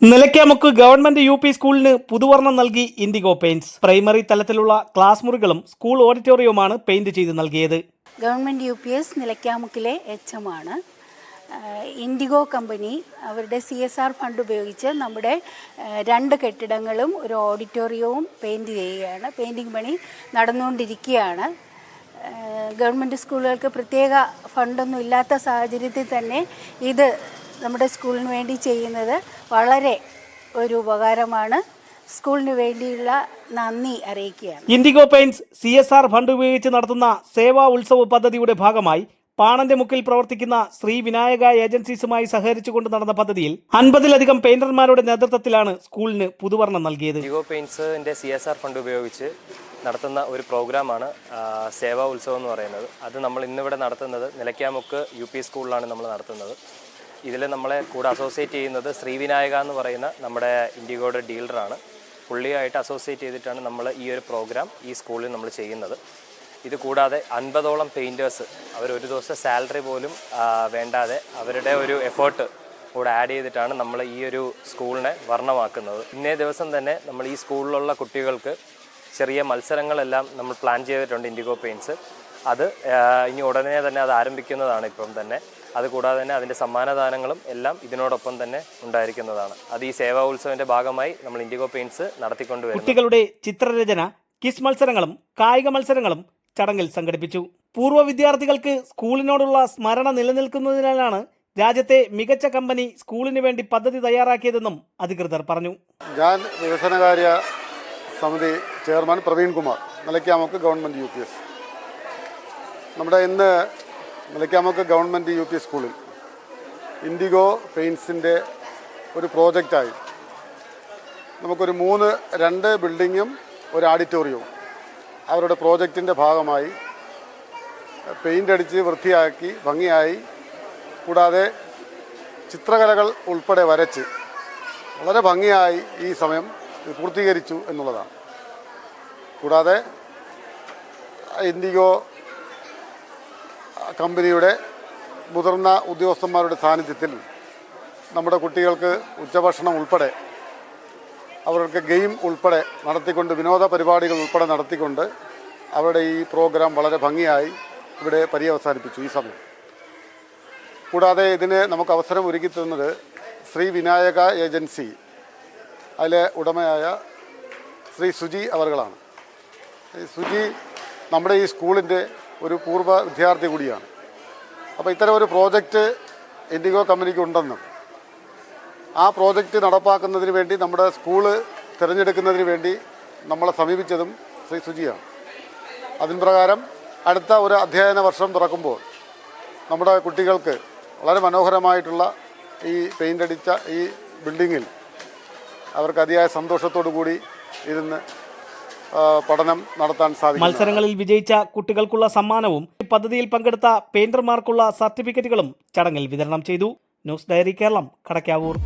Nilakkamukku government U P സ്കൂളിന് പുതുവർണ്ണം നൽകി ഇൻഡിഗോ പെയിന്റ്സ്. പ്രൈമറി തലത്തിലുള്ള ക്ലാസ് മുറികളും സ്കൂൾ ഓഡിറ്റോറിയവുമാണ് പെയിന്റ് ചെയ്ത് നൽകിയത്. ഗവൺമെന്റ് യു പി എസ് നിലയ്ക്കാമുക്കിലെ HM ആണ്. ഇൻഡിഗോ കമ്പനി അവരുടെ CSR ഫണ്ട് ഉപയോഗിച്ച് നമ്മുടെ 2 കെട്ടിടങ്ങളും ഒരു ഓഡിറ്റോറിയവും പെയിന്റ് ചെയ്യുകയാണ്. പെയിന്റിംഗ് പണി നടന്നുകൊണ്ടിരിക്കുകയാണ്. ഗവൺമെൻറ് സ്കൂളുകൾക്ക് പ്രത്യേക ഫണ്ടൊന്നും ഇല്ലാത്ത സാഹചര്യത്തിൽ തന്നെ ഇത് നമ്മുടെ സ്കൂളിന് വേണ്ടി ചെയ്യുന്നത് വളരെ ഒരു ഉപകാരമാണ്. സ്കൂളിന് വേണ്ടിയുള്ള നന്ദി അറിയിക്കുകയാണ്. ഇൻഡിഗോ പെയിന്റ്സ് CSR ഫണ്ട് ഉപയോഗിച്ച് നടത്തുന്ന സേവാ ഉത്സവ പദ്ധതിയുടെ ഭാഗമായി പാണന്റെ മുക്കിൽ പ്രവർത്തിക്കുന്ന ശ്രീ വിനായക ഏജൻസീസുമായി സഹകരിച്ചുകൊണ്ട് നടന്ന പദ്ധതിയിൽ 50-ലധികം പെയിന്റർമാരുടെ നേതൃത്വത്തിലാണ് സ്കൂളിന് പുതുവർണ്ണം നൽകിയത്. ഇൻഡിഗോ പെയിന്റ്സിന്റെ CSR ഫണ്ട് ഉപയോഗിച്ച് നടത്തുന്ന ഒരു പ്രോഗ്രാമാണ് സേവാ ഉത്സവം എന്ന് പറയുന്നത്. അത് നമ്മൾ ഇന്നിവിടെ നടത്തുന്നത് നിലയ്ക്കാമുക്ക് UP സ്കൂളിലാണ് നമ്മൾ നടത്തുന്നത്. ഇതിൽ നമ്മളെ കൂടെ അസോസിയേറ്റ് ചെയ്യുന്നത് ശ്രീവിനായക എന്ന് പറയുന്ന നമ്മുടെ ഇൻഡിഗോയുടെ ഡീലറാണ്. പുള്ളിയായിട്ട് അസോസിയേറ്റ് ചെയ്തിട്ടാണ് നമ്മൾ ഈ ഒരു പ്രോഗ്രാം ഈ സ്കൂളിൽ നമ്മൾ ചെയ്യുന്നത്. ഇത് കൂടാതെ 50ഓളം പെയിൻറ്റേഴ്സ് അവരൊരു ദിവസം സാലറി പോലും വേണ്ടാതെ അവരുടെ ഒരു എഫേർട്ട് കൂടെ ആഡ് ചെയ്തിട്ടാണ് നമ്മൾ ഈ ഒരു സ്കൂളിനെ വർണ്ണമാക്കുന്നത്. ഇന്നേ ദിവസം തന്നെ നമ്മൾ ഈ സ്കൂളിലുള്ള കുട്ടികൾക്ക് ചെറിയ മത്സരങ്ങളെല്ലാം നമ്മൾ പ്ലാൻ ചെയ്തിട്ടുണ്ട് ഇൻഡിഗോ പെയിൻറ്റ്സ്. അത് ഇനി ഉടനെ തന്നെ അത് ആരംഭിക്കുന്നതാണ് ഇപ്പം തന്നെ. അതുകൂടാതെ തന്നെ അതിൻ്റെ സമ്മാനദാനങ്ങളും എല്ലാം ഇതിനോടൊപ്പം തന്നെ ഉണ്ടായിരിക്കുന്നതാണ്. അത് ഈ സേവാ ഉത്സവത്തിന്റെ ഭാഗമായി നമ്മൾ ഇൻഡിഗോ പെയിന്റ്സ് നടത്തിക്കൊണ്ടുവരും. കുട്ടികളുടെ ചിത്രരചന, ക്വിസ് മത്സരങ്ങളും കായിക മത്സരങ്ങളും ചടങ്ങിൽ സംഘടിപ്പിച്ചു. പൂർവ്വ വിദ്യാർത്ഥികൾക്ക് സ്കൂളിനോടുള്ള സ്മരണ നിലനിൽക്കുന്നതിനാലാണ് രാജ്യത്തെ മികച്ച കമ്പനി സ്കൂളിന് വേണ്ടി പദ്ധതി തയ്യാറാക്കിയതെന്നും അധികൃതർ പറഞ്ഞു. ഞാൻ വികസനകാര്യ സമിതി chairman Praveen Kumar, Nilakkamukku government UPS. നമ്മുടെ ഇന്ന് നിലയ്ക്കാമുക്ക് ഗവൺമെൻറ് UP സ്കൂളിൽ ഇൻഡിഗോ പെയിൻറ്റ്സിൻ്റെ ഒരു പ്രോജക്റ്റായി നമുക്കൊരു 2 ബിൽഡിങ്ങും ഒരു ഓഡിറ്റോറിയവും അവരുടെ പ്രോജക്റ്റിൻ്റെ ഭാഗമായി പെയിൻ്റ് അടിച്ച് വൃത്തിയാക്കി ഭംഗിയായി, കൂടാതെ ചിത്രകലകൾ ഉൾപ്പെടെ വരച്ച് വളരെ ഭംഗിയായി ഈ സമയം പൂർത്തീകരിച്ചു എന്നുള്ളതാണ്. കൂടാതെ ഇൻഡിഗോ കമ്പനിയുടെ മുതിർന്ന ഉദ്യോഗസ്ഥന്മാരുടെ സാന്നിധ്യത്തിൽ നമ്മുടെ കുട്ടികൾക്ക് ഉച്ചഭക്ഷണം ഉൾപ്പെടെ അവർക്ക് ഗെയിം ഉൾപ്പെടെ നടത്തിക്കൊണ്ട്, വിനോദ പരിപാടികൾ ഉൾപ്പെടെ നടത്തിക്കൊണ്ട് അവരുടെ ഈ പ്രോഗ്രാം വളരെ ഭംഗിയായി ഇവിടെ പര്യവസാനിപ്പിച്ചു ഈ സമയം. കൂടാതെ ഇതിന് നമുക്ക് അവസരം ഒരുക്കി തന്നത് ശ്രീ വിനായക ഏജൻസി, അതിലെ ഉടമയായ ശ്രീ സുജി അവർകളാണ്. സുജി നമ്മുടെ ഈ സ്കൂളിൻ്റെ ഒരു പൂർവ്വ വിദ്യാർത്ഥി കൂടിയാണ്. അപ്പോൾ ഇത്തരം ഒരു പ്രോജക്റ്റ് ഇൻഡിഗോ കമ്പനിക്ക് ഉണ്ടെന്നും ആ പ്രോജക്റ്റ് നടപ്പാക്കുന്നതിന് വേണ്ടി നമ്മുടെ സ്കൂള് തിരഞ്ഞെടുക്കുന്നതിന് വേണ്ടി നമ്മളെ സമീപിച്ചതും ശ്രീ സുജിയാണ്. അതിൻ പ്രകാരം അടുത്ത ഒരു അധ്യയന വർഷം തുറക്കുമ്പോൾ നമ്മുടെ കുട്ടികൾക്ക് വളരെ മനോഹരമായിട്ടുള്ള ഈ പെയിൻ്റ് അടിച്ച ഈ ബിൽഡിങ്ങിൽ അവർക്ക് അതിയായ സന്തോഷത്തോടു കൂടി ഇരുന്ന് പഠനം നടത്താൻ സാധിക്കും. മത്സരങ്ങളിൽ വിജയിച്ച കുട്ടികൾക്കുള്ള സമ്മാനവും പദ്ധതിയിൽ പങ്കെടുത്ത പെയിന്റർമാർക്കുള്ള സർട്ടിഫിക്കറ്റുകളും ചടങ്ങിൽ വിതരണം ചെയ്തു. News diary Keralam, Kadakkavoor.